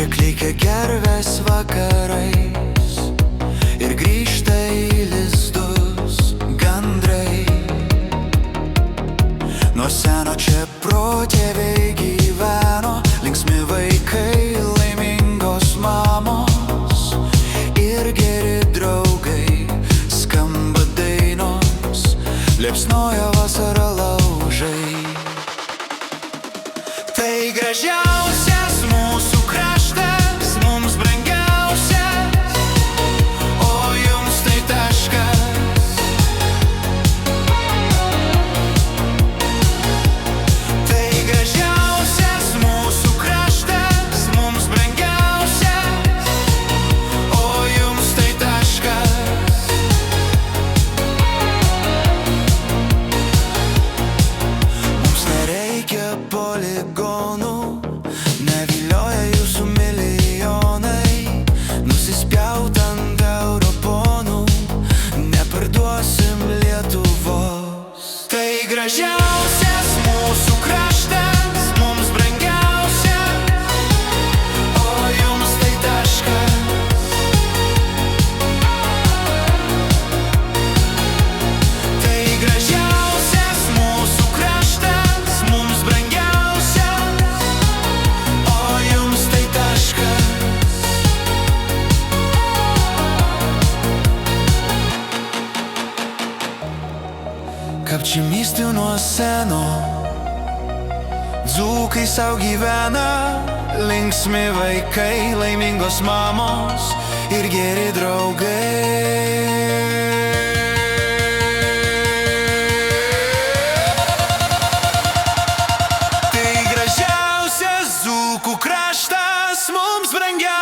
Čia klykia gervės vakarais ir grįžta į lizdus gandrai. Nuo seno čia protėviai gyveno, linksmi vaikai, laimingos mamos ir geri draugai. Skamba dainos, liepsnoja vasara laužai. Tai gražiausias mūsų kraštas, mums brangiausias, o jums tai taškas. Tai gražiausias mūsų kraštas, mums brangiausias, o jums tai taškas. Mums nereikia poligonų, nevilioja jūsų milijonai, nusispjaut ant europonų, neparduosim Lietuvos. Tai gražiausias mūsų kraštas, mums brangiausias, o jums tai taškas. Tai gražiausias mūsų kraštas, mums brangiausias, o jums tai taškas. Kapčiamystė nuo seno, dzūkai sau gyvena, linksmi vaikai, laimingos mamos ir geri draugai. Tai gražiausias dzūkų kraštas, mums brangiausias.